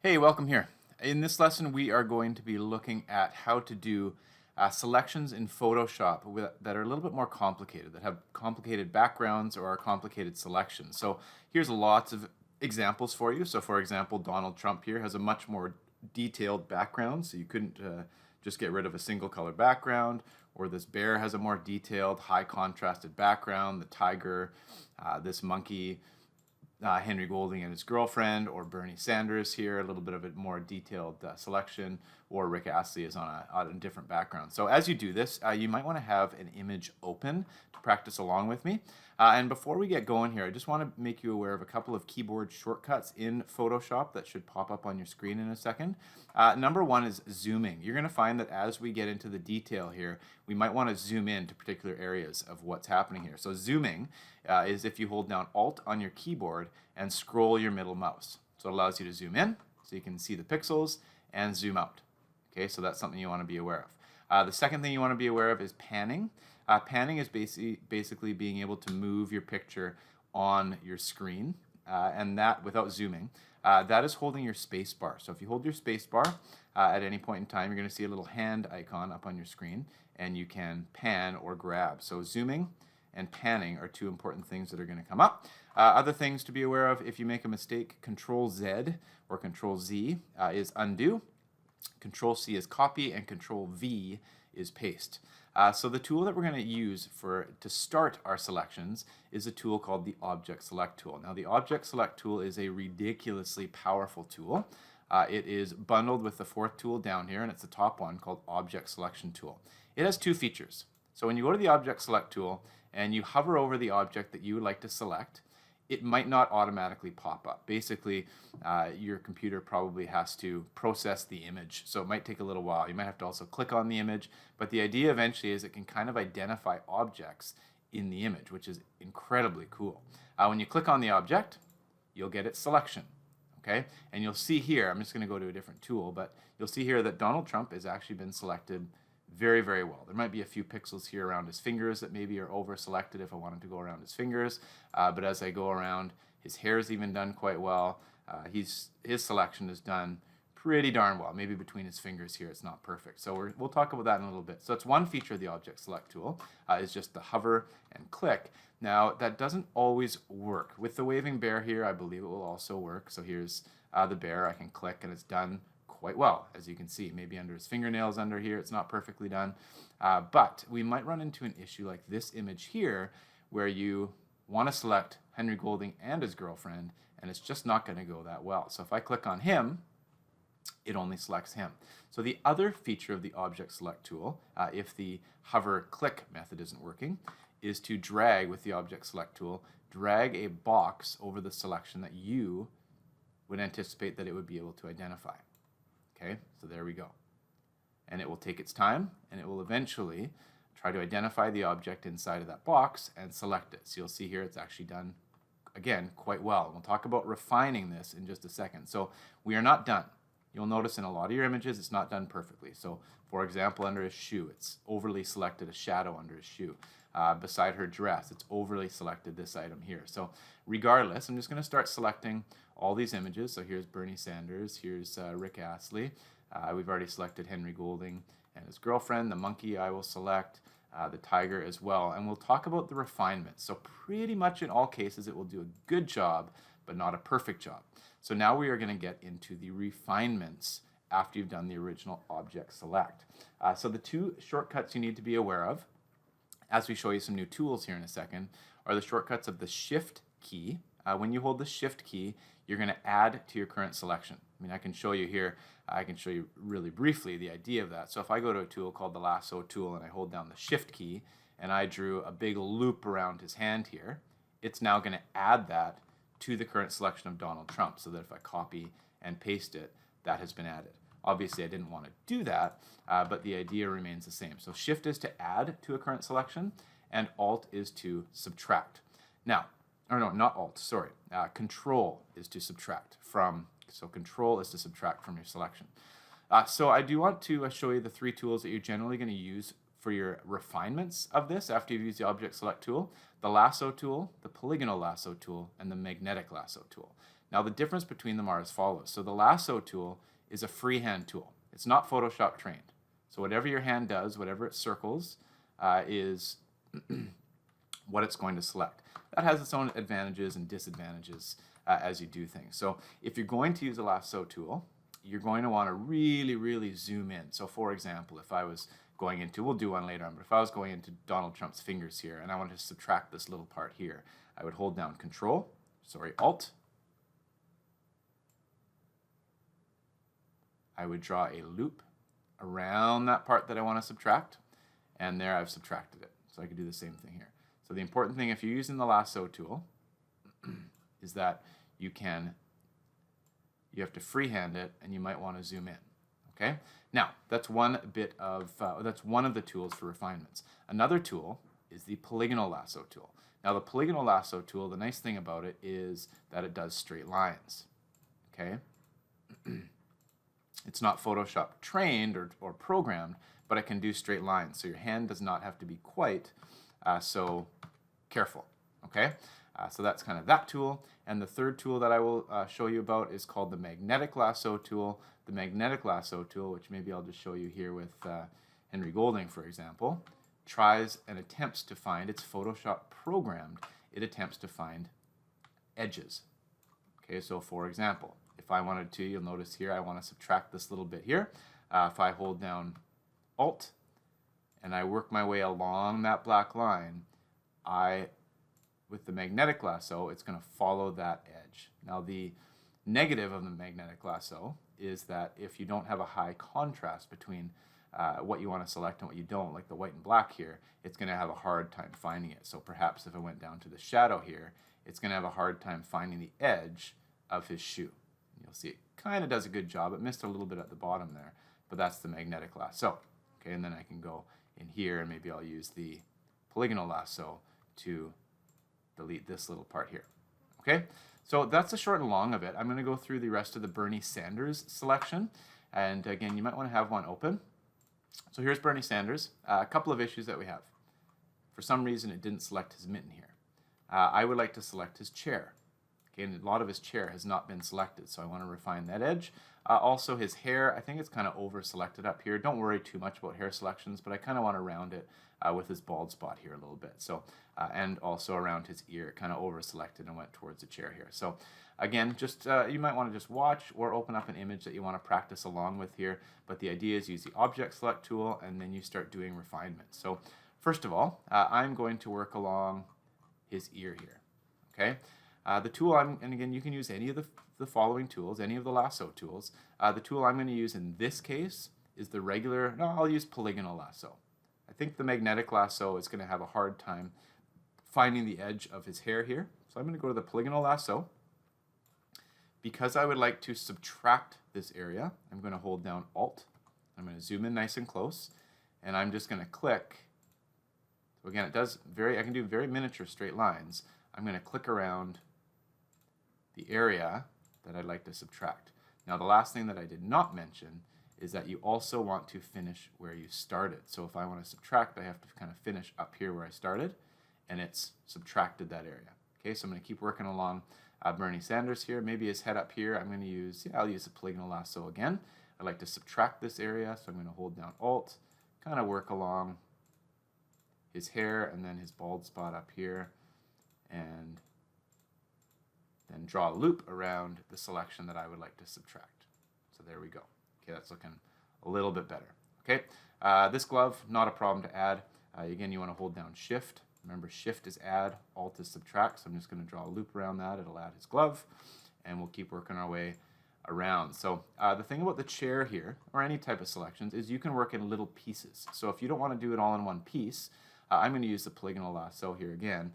Hey, welcome here. In this lesson, we are going to be looking at how to do selections in Photoshop that are a little bit more complicated, that have complicated backgrounds or are complicated selections. So here's lots of examples for you. So for example, Donald Trump here has a much more detailed background, so you couldn't just get rid of a single color background. Or this bear has a more detailed, high contrasted background. The tiger, this monkey, Henry Golding and his girlfriend, or Bernie Sanders here, a little bit of a more detailed selection, or Rick Astley is on a different background. So as you do this, you might want to have an image open to practice along with me. And before we get going here, I just want to make you aware of a couple of keyboard shortcuts in Photoshop that should pop up on your screen in a second. Number one is zooming. You're going to find that as we get into the detail here, we might want to zoom in to particular areas of what's happening here. So zooming is if you hold down Alt on your keyboard and scroll your middle mouse. So it allows you to zoom in so you can see the pixels and zoom out. Okay, so that's something you want to be aware of. The second thing you want to be aware of is panning. Panning is basically being able to move your picture on your screen, and that without zooming. That is holding your space bar. So if you hold your space bar at any point in time, you're going to see a little hand icon up on your screen, and you can pan or grab. So zooming and panning are two important things that are going to come up. Other things to be aware of: if you make a mistake, Control Z or Control Z is undo, Control C is copy, and Control V is paste. So the tool that we're going to use to start our selections is a tool called the Object Select tool. Now the Object Select tool is a ridiculously powerful tool. It is bundled with the fourth tool down here, and it's the top one called Object Selection Tool. It has two features. So when you go to the Object Select tool and you hover over the object that you would like to select, it might not automatically pop up. Basically, your computer probably has to process the image, so it might take a little while. You might have to also click on the image, but the idea eventually is it can kind of identify objects in the image, which is incredibly cool. When you click on the object, you'll get its selection, okay? And you'll see here, I'm just going to go to a different tool, but you'll see here that Donald Trump has actually been selected very, very well. There might be a few pixels here around his fingers that maybe are over selected if I wanted to go around his fingers, but as I go around, his hair is even done quite well. His selection is done pretty darn well. Maybe between his fingers here it's not perfect, so we'll talk about that in a little bit. So it's one feature of the Object Select tool, is just the hover and click. Now that doesn't always work. With the waving bear here, I believe it will also work. So here's the bear. I can click and it's done quite well, as you can see. Maybe under his fingernails under here it's not perfectly done, but we might run into an issue like this image here where you want to select Henry Golding and his girlfriend, and it's just not going to go that well. So if I click on him, it only selects him. So the other feature of the Object Select tool, if the hover click method isn't working, is to drag with the Object Select tool, drag a box over the selection that you would anticipate that it would be able to identify. Okay, so there we go. And it will take its time, and it will eventually try to identify the object inside of that box and select it. So you'll see here it's actually done, again, quite well. We'll talk about refining this in just a second. So we are not done. You'll notice in a lot of your images it's not done perfectly. So for example, under his shoe, it's overly selected a shadow under his shoe. Beside her dress, it's overly selected this item here. So regardless, I'm just going to start selecting all these images. So here's Bernie Sanders, here's Rick Astley. We've already selected Henry Golding and his girlfriend. The monkey I will select, the tiger as well. And we'll talk about the refinement. So pretty much in all cases it will do a good job, but not a perfect job. So now we are going to get into the refinements after you've done the original Object Select. So the two shortcuts you need to be aware of, as we show you some new tools here in a second, are the shortcuts of the Shift key. When you hold the Shift key, you're going to add to your current selection. I mean, I can show you here, I can show you really briefly the idea of that. So if I go to a tool called the Lasso Tool and I hold down the Shift key and I drew a big loop around his hand here, it's now going to add that to the current selection of Donald Trump, so that if I copy and paste it, that has been added. Obviously, I didn't want to do that, but the idea remains the same. So Shift is to add to a current selection, and Alt is to subtract. Now, or no, not Alt, sorry. Control is to subtract from, so Control is to subtract from your selection. So I do want to show you the three tools that you're generally going to use for your refinements of this after you've used the Object Select tool: the Lasso tool, the Polygonal Lasso tool, and the Magnetic Lasso tool. Now the difference between them are as follows. So the lasso tool is a freehand tool. It's not Photoshop trained. So whatever your hand does, whatever it circles, is what it's going to select. That has its own advantages and disadvantages as you do things. So if you're going to use a lasso tool, you're going to want to really, really zoom in. So for example, if I was going into, we'll do one later on, but if I was going into Donald Trump's fingers here and I wanted to subtract this little part here, I would hold down Alt. I would draw a loop around that part that I want to subtract, and there I've subtracted it. So I could do the same thing here. So the important thing if you're using the lasso tool is that you have to freehand it, and you might want to zoom in. Okay. Now that's one of the tools for refinements. Another tool is the polygonal lasso tool. Now the polygonal lasso tool, the nice thing about it is that it does straight lines. Okay. It's not Photoshop trained or programmed, but it can do straight lines. So your hand does not have to be quite so careful. Okay. So that's kind of that tool. And the third tool that I will show you about is called the magnetic lasso tool. The magnetic lasso tool, which maybe I'll just show you here with Henry Golding, for example, tries and attempts to find, it's Photoshop programmed, it attempts to find edges. Okay, so for example, if I wanted to, you'll notice here, I want to subtract this little bit here. If I hold down Alt and I work my way along that black line, with the magnetic lasso, it's going to follow that edge. Now the negative of the magnetic lasso is that if you don't have a high contrast between what you want to select and what you don't, like the white and black here, it's going to have a hard time finding it. So perhaps if I went down to the shadow here, it's going to have a hard time finding the edge of his shoe. You'll see it kind of does a good job. It missed a little bit at the bottom there, but that's the magnetic lasso. Okay, and then I can go in here and maybe I'll use the polygonal lasso to delete this little part here. Okay, so that's the short and long of it. I'm going to go through the rest of the Bernie Sanders selection, and again, you might want to have one open. So here's Bernie Sanders. A couple of issues that we have. For some reason, it didn't select his mitten here. I would like to select his chair. Okay, and a lot of his chair has not been selected, so I want to refine that edge. Also, his hair, I think it's kind of over-selected up here. Don't worry too much about hair selections, but I kind of want to round it with his bald spot here a little bit. So, and also around his ear, kind of over-selected and went towards the chair here. So, again, just you might want to just watch or open up an image that you want to practice along with here. But the idea is use the Object Select tool, and then you start doing refinement. So, first of all, I'm going to work along his ear here. Okay. The tool and again, you can use any of the following tools, any of the lasso tools. The tool I'm going to use in this case is the regular, no, I'll use polygonal lasso. I think the magnetic lasso is going to have a hard time finding the edge of his hair here. So I'm going to go to the polygonal lasso. Because I would like to subtract this area, I'm going to hold down Alt. I'm going to zoom in nice and close, and I'm just going to click. So again, I can do very miniature straight lines. I'm going to click around the area that I'd like to subtract. Now the last thing that I did not mention is that you also want to finish where you started. So if I want to subtract, I have to kind of finish up here where I started, and it's subtracted that area. Okay, so I'm going to keep working along Bernie Sanders here. Maybe his head up here, I'm going to use, I'll use the polygonal lasso again. I'd like to subtract this area, so I'm going to hold down Alt, kind of work along his hair and then his bald spot up here, and then draw a loop around the selection that I would like to subtract. So there we go. Okay, that's looking a little bit better. Okay, this glove, not a problem to add. Again, you want to hold down Shift. Remember, Shift is add, Alt is subtract. So I'm just going to draw a loop around that. It'll add his glove, and we'll keep working our way around. So the thing about the chair here, or any type of selections, is you can work in little pieces. So if you don't want to do it all in one piece, I'm going to use the polygonal lasso here again.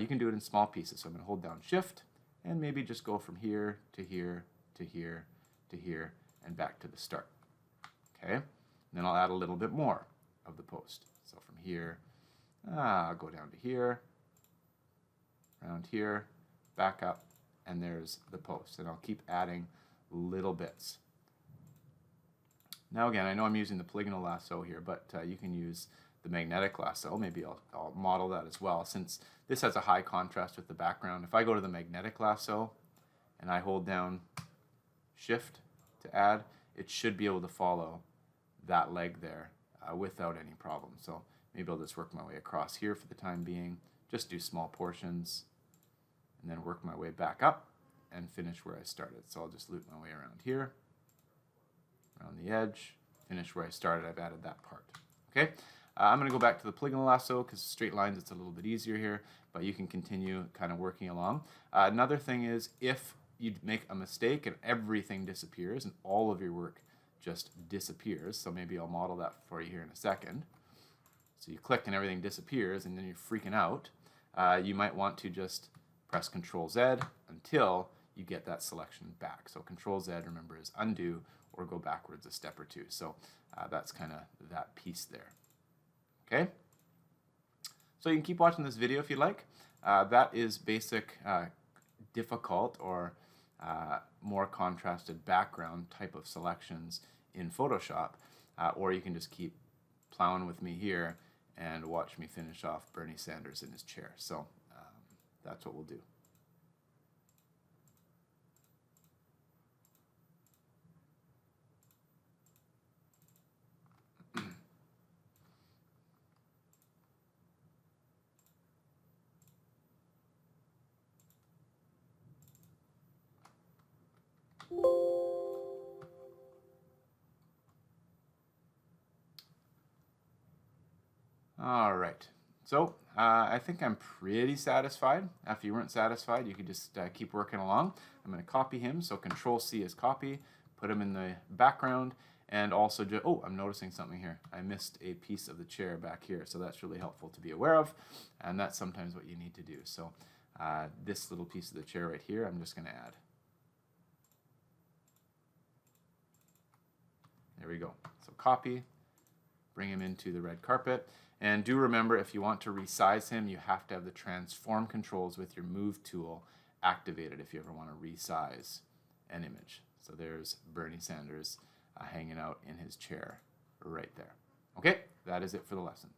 You can do it in small pieces. So I'm going to hold down Shift and maybe just go from here to here to here to here and back to the start. Okay, and then I'll add a little bit more of the post. So from here, I'll go down to here, around here, back up, and there's the post. And I'll keep adding little bits. Now again, I know I'm using the polygonal lasso here, but you can use the magnetic lasso. Maybe I'll model that as well, since this has a high contrast with the background. If I go to the magnetic lasso and I hold down Shift to add, it should be able to follow that leg there without any problem. So maybe I'll just work my way across here for the time being, just do small portions, and then work my way back up and finish where I started. So I'll just loop my way around here, around the edge, finish where I started. I've added that part. Okay, I'm going to go back to the polygonal lasso because straight lines it's a little bit easier here, but you can continue kind of working along. Another thing is if you make a mistake and everything disappears and all of your work just disappears, so maybe I'll model that for you here in a second. So you click and everything disappears and then you're freaking out. You might want to just press Control Z until you get that selection back. So Control Z, remember, is undo or go backwards a step or two. So that's kind of that piece there. Okay? So you can keep watching this video if you like. That is basic difficult or more contrasted background type of selections in Photoshop, or you can just keep plowing with me here and watch me finish off Bernie Sanders in his chair. So that's what we'll do. All right, so I think I'm pretty satisfied. If you weren't satisfied, you could just keep working along. I'm going to copy him, so Control C is copy, put him in the background, and also, oh, I'm noticing something here. I missed a piece of the chair back here, so that's really helpful to be aware of, and that's sometimes what you need to do. So this little piece of the chair right here, I'm just going to add. There we go. So copy, bring him into the red carpet. And do remember, if you want to resize him, you have to have the transform controls with your move tool activated if you ever want to resize an image. So there's Bernie Sanders hanging out in his chair right there. Okay, that is it for the lesson.